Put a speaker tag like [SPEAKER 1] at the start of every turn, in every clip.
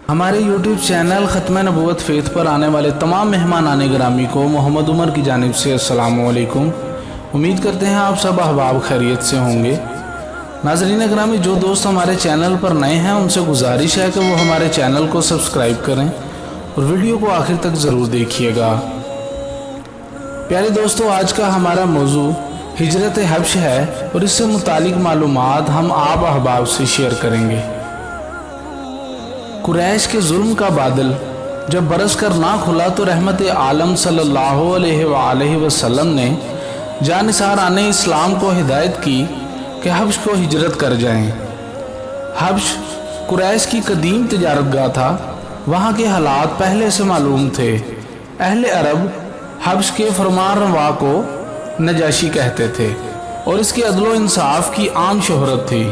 [SPEAKER 1] ہمارے YouTube channel ختم نبوت فیتھ پر آنے والے تمام مہمان گرامی کو محمد عمر کی جانب سے السلام علیکم۔ امید کرتے ہیں آپ سب احباب خیریت سے ہوں گے۔ ناظرین گرامی، جو دوست ہمارے چینل پر نئے ہیں ان سے گزارش ہے کہ وہ ہمارے چینل کو سبسکرائب کریں اور ویڈیو کو آخر تک ضرور دیکھیے گا۔ پیارے دوستو، آج کا ہمارا موضوع ہجرت حبش ہے اور اس سے متعلق معلومات ہم آپ احباب سے شیئر کریں گے۔ قریش کے ظلم کا بادل جب برس کر نہ کھلا تو رحمت عالم صلی اللہ علیہ وآلہ وسلم نے جانثاران اسلام کو ہدایت کی کہ حبش کو ہجرت کر جائیں۔ حبش قریش کی قدیم تجارت گاہ تھا، وہاں کے حالات پہلے سے معلوم تھے۔ اہل عرب حبش کے فرمان روا کو نجاشی کہتے تھے اور اس کے عدل و انصاف کی عام شہرت تھی۔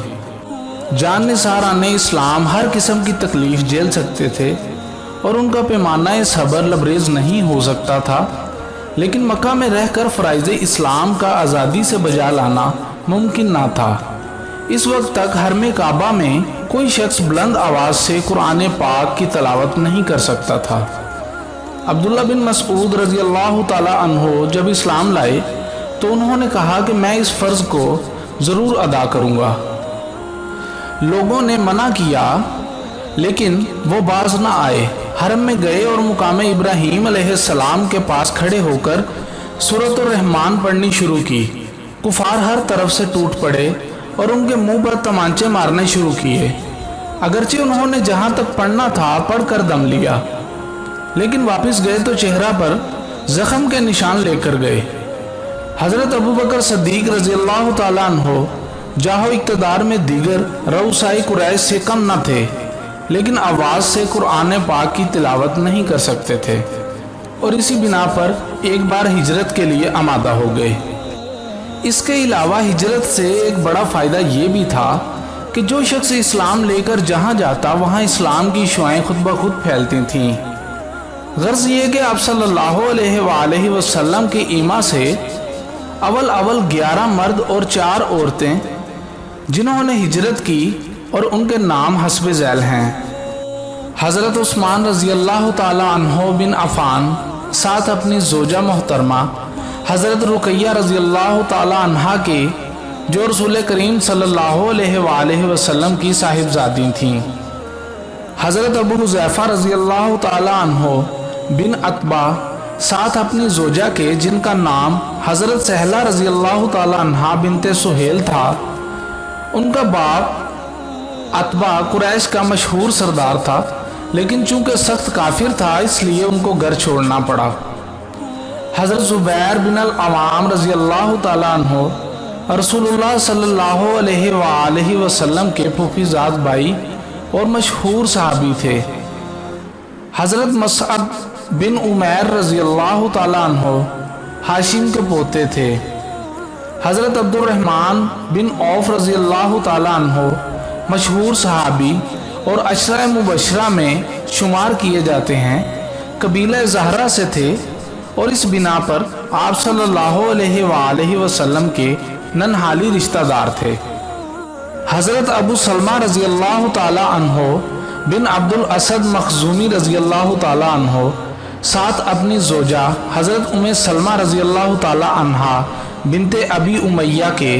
[SPEAKER 1] جانثاران اسلام ہر قسم کی تکلیف جھیل سکتے تھے اور ان کا پیمانہ صبر لبریز نہیں ہو سکتا تھا، لیکن مکہ میں رہ کر فرائض اسلام کا آزادی سے بجا لانا ممکن نہ تھا۔ اس وقت تک حرم کعبہ میں کوئی شخص بلند آواز سے قرآن پاک کی تلاوت نہیں کر سکتا تھا۔ عبداللہ بن مسعود رضی اللہ تعالی عنہ جب اسلام لائے تو انہوں نے کہا کہ میں اس فرض کو ضرور ادا کروں گا۔ لوگوں نے منع کیا لیکن وہ باز نہ آئے۔ حرم میں گئے اور مقام ابراہیم علیہ السلام کے پاس کھڑے ہو کر سورۃ الرحمن پڑھنی شروع کی۔ کفار ہر طرف سے ٹوٹ پڑے اور ان کے منہ پر تمانچے مارنے شروع کیے۔ اگرچہ انہوں نے جہاں تک پڑھنا تھا پڑھ کر دم لیا، لیکن واپس گئے تو چہرہ پر زخم کے نشان لے کر گئے۔ حضرت ابوبکر صدیق رضی اللہ تعالیٰ عنہ جاہو اقتدار میں دیگر رؤسائی قریش سے کم نہ تھے، لیکن آواز سے قرآن پاک کی تلاوت نہیں کر سکتے تھے اور اسی بنا پر ایک بار ہجرت کے لیے آمادہ ہو گئے۔ اس کے علاوہ ہجرت سے ایک بڑا فائدہ یہ بھی تھا کہ جو شخص اسلام لے کر جہاں جاتا وہاں اسلام کی شعائیں خود بخود پھیلتی تھیں۔ غرض یہ کہ آپ صلی اللہ علیہ وآلہ وسلم کے ایما سے اول 11 مرد اور 4 عورتیں جنہوں نے ہجرت کی اور ان کے نام حسب ذیل ہیں۔ حضرت عثمان رضی اللہ تعالی عنہ بن عفان، ساتھ اپنی زوجہ محترمہ حضرت رقیہ رضی اللہ تعالی عنہ کے جو رسول کریم صلی اللہ علیہ وآلہ وسلم کی صاحبزادی تھیں۔ حضرت ابو حذیفہ رضی اللہ تعالی عنہ بن عتبہ، ساتھ اپنی زوجہ کے جن کا نام حضرت سہلہ رضی اللہ تعالی عنہ بنت سہیل تھا۔ ان کا باپ عتبہ قریش کا مشہور سردار تھا، لیکن چونکہ سخت کافر تھا اس لیے ان کو گھر چھوڑنا پڑا۔ حضرت زبیر بن العوام رضی اللہ تعالی عنہ رسول اللہ صلی اللہ علیہ وآلہ وسلم کے پھوپھی زاد بھائی اور مشہور صحابی تھے۔ حضرت مصعب بن عمیر رضی اللہ تعالی عنہ ہاشم کے پوتے تھے۔ حضرت عبد الرحمن بن عوف رضی اللہ تعالی عنہ مشہور صحابی اور عشرہ مبشرہ میں شمار کیے جاتے ہیں، قبیلہ زہرہ سے تھے اور اس بنا پر آپ صلی اللہ علیہ وآلہ وسلم کے ننہالی رشتہ دار تھے۔ حضرت ابو سلمہ رضی اللہ تعالی عنہ بن عبد الاسد مخزومی رضی اللہ تعالی عنہ، ساتھ اپنی زوجہ حضرت ام سلمہ رضی اللہ تعالی عنہ بنت ابی امیہ کے۔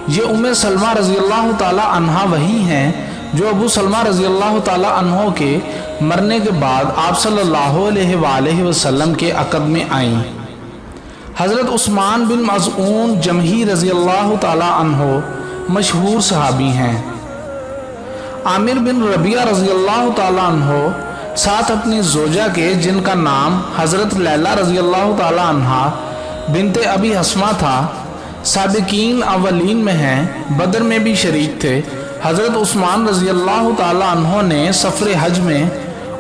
[SPEAKER 1] یہ ام سلمہ رضی اللہ تعالی عنہ وہی ہیں جو ابو سلمہ رضی اللہ تعالی عنہ کے مرنے کے بعد آپ صلی اللہ علیہ وآلہ وسلم کے عقد میں آئیں۔ حضرت عثمان بن مظعون جمحی رضی اللہ تعالی عنہ مشہور صحابی ہیں۔ عامر بن ربیعہ رضی اللہ تعالی عنہ، ساتھ اپنی زوجہ کے جن کا نام حضرت لیلہ رضی اللہ تعالی عنہ بنت ابی حسمہ تھا، سابقین اولین میں ہیں، بدر میں بھی شریک تھے۔ حضرت عثمان رضی اللہ تعالی عنہ نے سفر حج میں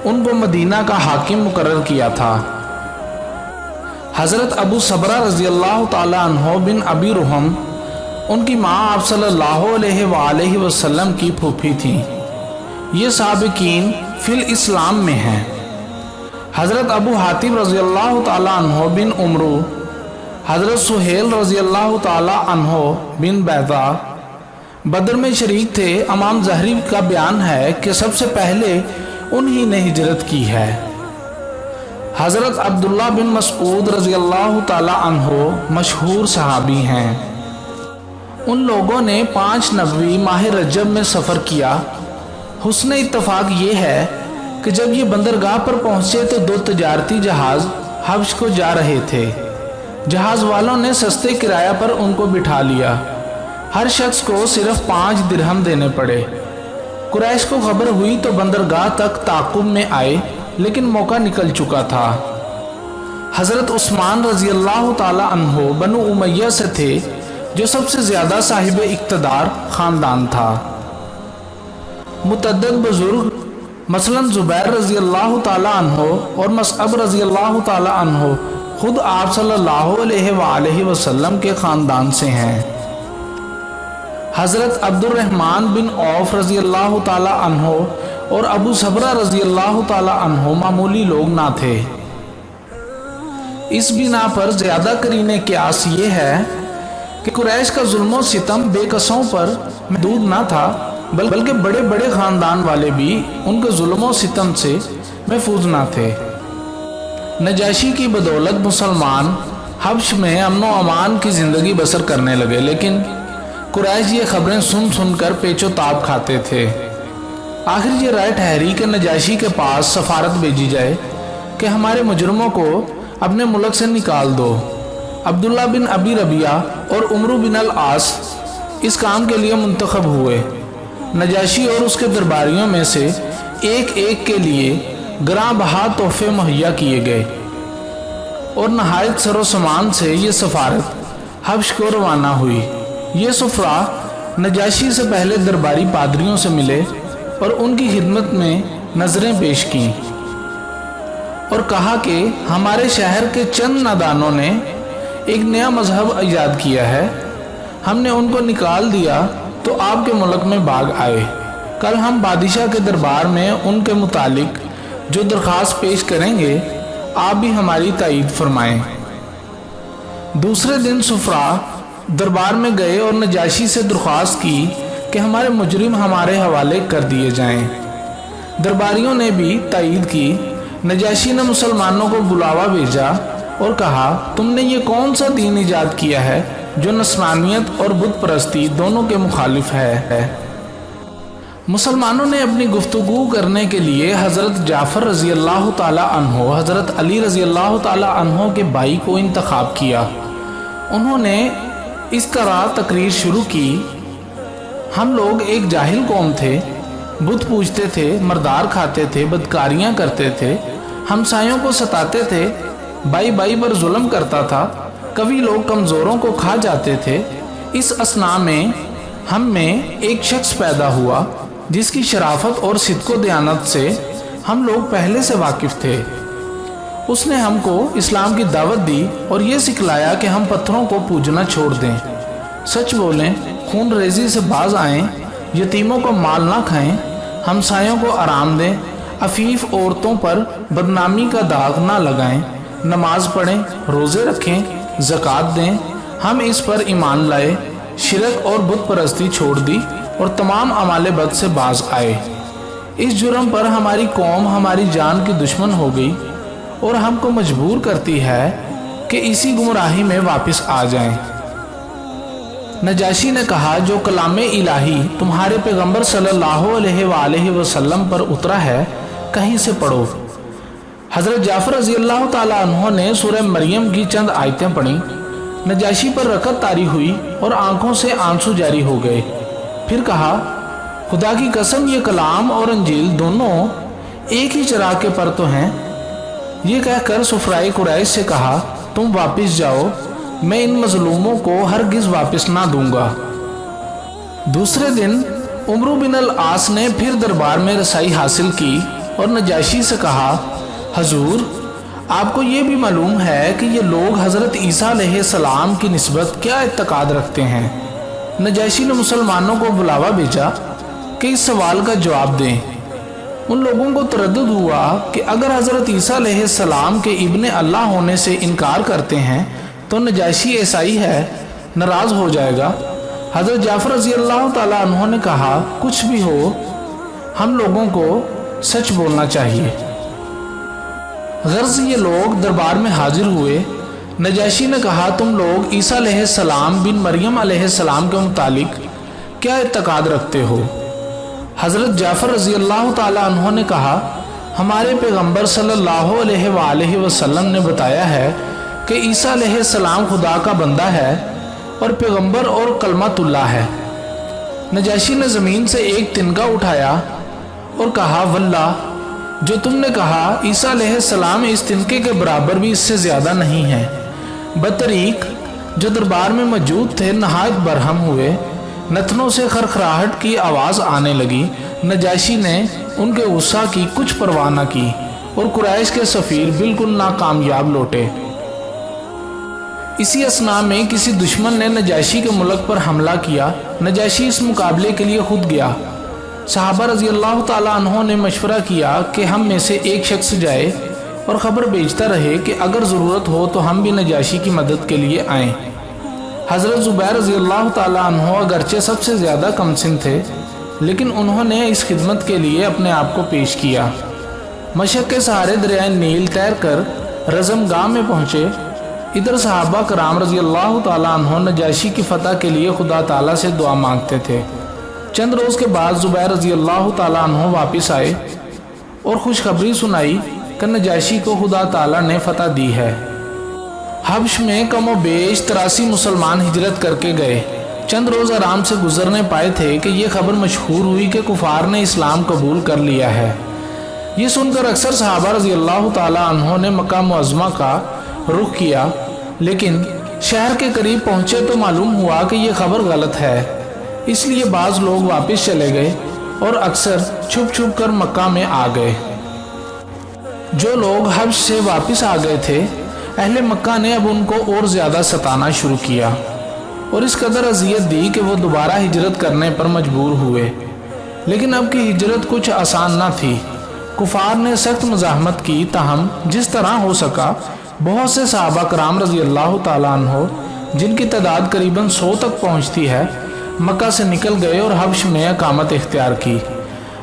[SPEAKER 1] ان کو مدینہ کا حاکم مقرر کیا تھا۔ حضرت ابو صبرہ رضی اللہ تعالی عنہ بن ابی رحم، ان کی ماں آپ صلی اللہ علیہ وآلہ وسلم کی پھوپھی تھیں۔ یہ سابقین فی الاسلام میں ہیں۔ حضرت ابو حاتم رضی اللہ تعالی عنہ بن عمرو، حضرت سہیل رضی اللہ تعالی عنہ بن بیضہ بدر میں شریک تھے۔ امام زہری کا بیان ہے کہ سب سے پہلے انہی نے ہجرت کی ہے۔ حضرت عبداللہ بن مسعود رضی اللہ تعالی عنہ مشہور صحابی ہیں۔ ان لوگوں نے 5 نبوی ماہ رجب میں سفر کیا۔ حسن اتفاق یہ ہے کہ جب یہ بندرگاہ پر پہنچے تو 2 تجارتی جہاز حبش کو جا رہے تھے۔ جہاز والوں نے سستے کرایہ پر ان کو بٹھا لیا۔ ہر شخص کو صرف 5 درہم دینے پڑے۔ قریش کو خبر ہوئی تو بندرگاہ تک تعاقب میں آئے، لیکن موقع نکل چکا تھا۔ حضرت عثمان رضی اللہ تعالی عنہ بنو امیہ سے تھے، جو سب سے زیادہ صاحب اقتدار خاندان تھا۔ متعدد بزرگ مثلا زبیر رضی اللہ تعالی عنہ اور مصعب رضی اللہ تعالی عنہ خود آپ صلی اللہ علیہ وآلہ وسلم کے خاندان سے ہیں۔ حضرت عبد الرحمن بن عوف رضی اللہ تعالی عنہ اور ابو صبرہ رضی اللہ تعالی عنہ معمولی لوگ نہ تھے۔ اس بنا پر زیادہ قرینِ قیاس یہ ہے کہ قریش کا ظلم و ستم بے کسوں پر محدود نہ تھا، بلکہ بڑے بڑے خاندان والے بھی ان کے ظلم و ستم سے محفوظ نہ تھے۔ نجاشی کی بدولت مسلمان حبش میں امن و امان کی زندگی بسر کرنے لگے، لیکن قریش یہ خبریں سن سن کر پیچ و تاب کھاتے تھے۔ آخر یہ رائے ٹھہری کہ نجاشی کے پاس سفارت بھیجی جائے کہ ہمارے مجرموں کو اپنے ملک سے نکال دو۔ عبداللہ بن ابی ربیعہ اور عمرو بن العاص اس کام کے لیے منتخب ہوئے۔ نجاشی اور اس کے درباریوں میں سے ایک ایک کے لیے گراں بہا تحفے مہیا کیے گئے اور نہایت سر و سامان سے یہ سفارت حبش کو روانہ ہوئی۔ یہ سفراء نجاشی سے پہلے درباری پادریوں سے ملے اور ان کی خدمت میں نظریں پیش کیں اور کہا کہ ہمارے شہر کے چند نادانوں نے ایک نیا مذہب ایجاد کیا ہے، ہم نے ان کو نکال دیا تو آپ کے ملک میں بھاگ آئے۔ کل ہم بادشاہ کے دربار میں ان کے متعلق جو درخواست پیش کریں گے، آپ بھی ہماری تائید فرمائیں۔ دوسرے دن سفراء دربار میں گئے اور نجاشی سے درخواست کی کہ ہمارے مجرم ہمارے حوالے کر دیے جائیں۔ درباریوں نے بھی تائید کی۔ نجاشی نے مسلمانوں کو بلاوا بھیجا اور کہا، تم نے یہ کون سا دین ایجاد کیا ہے جو نصرانیت اور بت پرستی دونوں کے مخالف ہے؟ مسلمانوں نے اپنی گفتگو کرنے کے لیے حضرت جعفر رضی اللہ تعالی عنہ حضرت علی رضی اللہ تعالی عنہ کے بھائی کو انتخاب کیا۔ انہوں نے اس طرح تقریر شروع کی، ہم لوگ ایک جاہل قوم تھے، بت پوجتے تھے، مردار کھاتے تھے، بدکاریاں کرتے تھے، ہمسایوں کو ستاتے تھے، بائی بائی پر ظلم کرتا تھا، کبھی لوگ کمزوروں کو کھا جاتے تھے۔ اس اثناء میں ہم میں ایک شخص پیدا ہوا جس کی شرافت اور صدق و دیانت سے ہم لوگ پہلے سے واقف تھے۔ اس نے ہم کو اسلام کی دعوت دی اور یہ سکھلایا کہ ہم پتھروں کو پوجنا چھوڑ دیں، سچ بولیں، خون ریزی سے باز آئیں، یتیموں کو مال نہ کھائیں، ہمسایوں کو آرام دیں، عفیف عورتوں پر بدنامی کا داغ نہ لگائیں، نماز پڑھیں، روزے رکھیں، زکوٰۃ دیں۔ ہم اس پر ایمان لائے، شرک اور بت پرستی چھوڑ دی اور تمام اعمال بد سے باز آئے۔ اس جرم پر ہماری قوم ہماری جان کی دشمن ہو گئی اور ہم کو مجبور کرتی ہے کہ اسی گمراہی میں واپس آ جائیں۔ نجاشی نے کہا، جو کلام الہی تمہارے پیغمبر صلی اللہ علیہ وآلہ وسلم پر اترا ہے کہیں سے پڑھو۔ حضرت جعفر رضی اللہ تعالی عنہ نے سورہ مریم کی چند آیتیں پڑھیں۔ نجاشی پر رکعت طاری ہوئی اور آنکھوں سے آنسو جاری ہو گئے۔ پھر کہا، خدا کی قسم، یہ کلام اور انجیل دونوں ایک ہی چراغ کے پر تو ہیں۔ یہ کہہ کر سفرائے قریش سے کہا، تم واپس جاؤ، میں ان مظلوموں کو ہرگز واپس نہ دوں گا۔ دوسرے دن عمرو بن العاص نے پھر دربار میں رسائی حاصل کی اور نجاشی سے کہا، حضور، آپ کو یہ بھی معلوم ہے کہ یہ لوگ حضرت عیسیٰ علیہ السلام کی نسبت کیا اعتقاد رکھتے ہیں؟ نجاشی نے مسلمانوں کو بلاوا بھیجا کہ اس سوال کا جواب دیں۔ ان لوگوں کو تردد ہوا کہ اگر حضرت عیسیٰ علیہ السلام کے ابن اللہ ہونے سے انکار کرتے ہیں تو نجاشی عیسائی ہے، ناراض ہو جائے گا۔ حضرت جعفر رضی اللہ تعالی عنہ نے کہا، کچھ بھی ہو، ہم لوگوں کو سچ بولنا چاہیے۔ غرض یہ لوگ دربار میں حاضر ہوئے۔ نجاشی نے کہا تم لوگ عیسیٰ علیہ السلام بن مریم علیہ السلام کے متعلق کیا اعتقاد رکھتے ہو؟ حضرت جعفر رضی اللہ تعالی عنہ نے کہا ہمارے پیغمبر صلی اللہ علیہ وآلہ وسلم نے بتایا ہے کہ عیسیٰ علیہ السلام خدا کا بندہ ہے اور پیغمبر اور کلمۃ اللہ ہے۔ نجاشی نے زمین سے ایک تنکا اٹھایا اور کہا واللہ جو تم نے کہا عیسیٰ علیہ السلام اس تنکے کے برابر بھی اس سے زیادہ نہیں ہے۔ بطریق جو دربار میں موجود تھے نہایت برہم ہوئے، نتنوں سے خرخراہٹ کی آواز آنے لگی۔ نجاشی نے ان کے غصہ کی کچھ پرواہ نہ کی اور قریش کے سفیر بالکل ناکامیاب لوٹے۔ اسی اثناء میں کسی دشمن نے نجاشی کے ملک پر حملہ کیا۔ نجاشی اس مقابلے کے لیے خود گیا۔ صحابہ رضی اللہ تعالیٰ عنہ نے مشورہ کیا کہ ہم میں سے ایک شخص جائے اور خبر بھیجتا رہے کہ اگر ضرورت ہو تو ہم بھی نجاشی کی مدد کے لیے آئیں۔ حضرت زبیر رضی اللہ تعالیٰ عنہ اگرچہ سب سے زیادہ کم سن تھے لیکن انہوں نے اس خدمت کے لیے اپنے آپ کو پیش کیا۔ مشرق کے سہارے دریائے نیل تیر کر رزم گاہ میں پہنچے۔ ادھر صحابہ کرام رضی اللہ تعالیٰ عنہ نجاشی کی فتح کے لیے خدا تعالیٰ سے دعا مانگتے تھے۔ چند روز کے بعد زبیر رضی اللہ تعالیٰ عنہ واپس آئے اور خوشخبری سنائی کہ نجاشی کو خدا تعالیٰ نے فتح دی ہے۔ حبش میں کم و بیش 83 مسلمان ہجرت کر کے گئے۔ چند روز آرام سے گزرنے پائے تھے کہ یہ خبر مشہور ہوئی کہ کفار نے اسلام قبول کر لیا ہے۔ یہ سن کر اکثر صحابہ رضی اللہ تعالیٰ عنہ نے مکہ معظمہ کا رخ کیا، لیکن شہر کے قریب پہنچے تو معلوم ہوا کہ یہ خبر غلط ہے۔ اس لیے بعض لوگ واپس چلے گئے اور اکثر چھپ چھپ کر مکہ میں آ گئے۔ جو لوگ حبش سے واپس آ گئے تھے اہل مکہ نے اب ان کو اور زیادہ ستانا شروع کیا اور اس قدر اذیت دی کہ وہ دوبارہ ہجرت کرنے پر مجبور ہوئے۔ لیکن اب کی ہجرت کچھ آسان نہ تھی۔ کفار نے سخت مزاحمت کی، تاہم جس طرح ہو سکا بہت سے صحابہ کرام رضی اللہ تعالیٰ عنہ جن کی تعداد قریباً 100 تک پہنچتی ہے مکہ سے نکل گئے اور حبش میں اقامت اختیار کی۔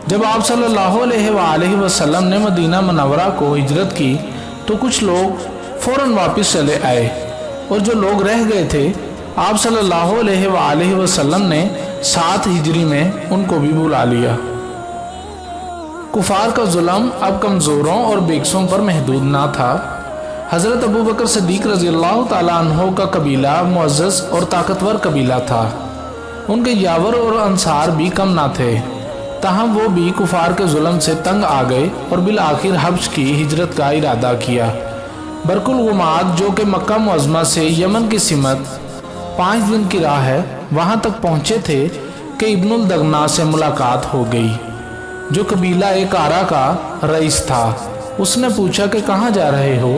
[SPEAKER 1] جب آپ صلی اللہ علیہ وآلہ وسلم نے مدینہ منورہ کو ہجرت کی تو کچھ لوگ فوراً واپس چلے آئے اور جو لوگ رہ گئے تھے آپ صلی اللہ علیہ وآلہ وسلم نے 7 ہجری میں ان کو بھی بلا لیا۔ کفار کا ظلم اب کمزوروں اور بیکسوں پر محدود نہ تھا۔ حضرت ابو بکر صدیق رضی اللہ تعالیٰ عنہ کا قبیلہ معزز اور طاقتور قبیلہ تھا۔ ان کے یاور اور انصار بھی کم نہ تھے، تاہم وہ بھی کفار کے ظلم سے تنگ آ گئے اور بالآخر حبش کی ہجرت کا ارادہ کیا۔ برق الغماد جو کہ مکہ معظمہ سے یمن کی سمت 5 دن کی راہ ہے وہاں تک پہنچے تھے کہ ابن الدغنا سے ملاقات ہو گئی جو قبیلہ کارا کا رئیس تھا۔ اس نے پوچھا کہ کہاں جا رہے ہو؟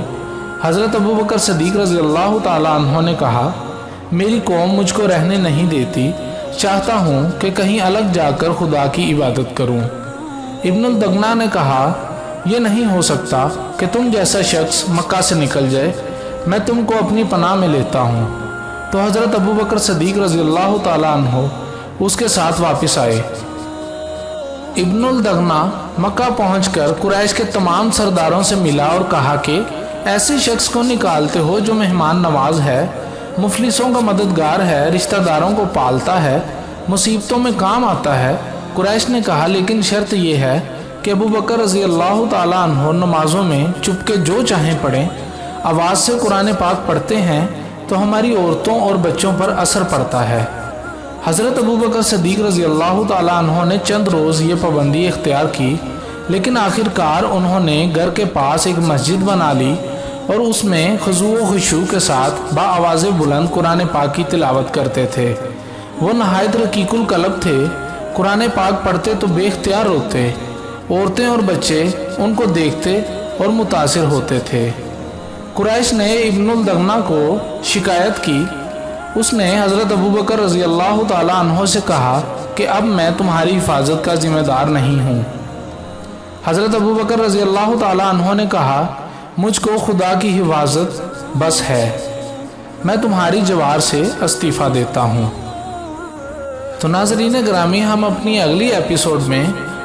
[SPEAKER 1] حضرت ابو بکر صدیق رضی اللہ تعالیٰ عنہ نے کہا میری قوم مجھ کو رہنے نہیں دیتی، چاہتا ہوں کہ کہیں الگ جا کر خدا کی عبادت کروں۔ ابن الدغنا نے کہا یہ نہیں ہو سکتا کہ تم جیسا شخص مکہ سے نکل جائے، میں تم کو اپنی پناہ میں لیتا ہوں۔ تو حضرت ابو بکر صدیق رضی اللہ تعالیٰ عنہ اس کے ساتھ واپس آئے۔ ابن الدغنا مکہ پہنچ کر قریش کے تمام سرداروں سے ملا اور کہا کہ ایسے شخص کو نکالتے ہو جو مہمان نواز ہے، مفلسوں کا مددگار ہے، رشتہ داروں کو پالتا ہے، مصیبتوں میں کام آتا ہے۔ قریش نے کہا لیکن شرط یہ ہے کہ ابو بکر رضی اللہ تعالیٰ عنہ نمازوں میں چپ کے جو چاہیں پڑھیں، آواز سے قرآن پاک پڑھتے ہیں تو ہماری عورتوں اور بچوں پر اثر پڑتا ہے۔ حضرت ابو بکر صدیق رضی اللہ تعالیٰ عنہ نے چند روز یہ پابندی اختیار کی، لیکن آخر کار انہوں نے گھر کے پاس ایک مسجد بنا لی اور اس میں خضوع و خشوع کے ساتھ بآواز بلند قرآن پاک کی تلاوت کرتے تھے۔ وہ نہایت رقیق القلب تھے، قرآن پاک پڑھتے تو بے اختیار روتے، عورتیں اور بچے ان کو دیکھتے اور متاثر ہوتے تھے۔ قریش نے ابن الدغنا کو شکایت کی۔ اس نے حضرت ابو بکر رضی اللہ تعالیٰ عنہ سے کہا کہ اب میں تمہاری حفاظت کا ذمہ دار نہیں ہوں۔ حضرت ابو بکر رضی اللہ تعالیٰ عنہ نے کہا مجھ کو خدا کی حفاظت بس ہے، میں تمہاری جوار سے استعفیٰ دیتا ہوں۔ تو ناظرین گرامی، ہم اپنی اگلی ایپیسوڈ میں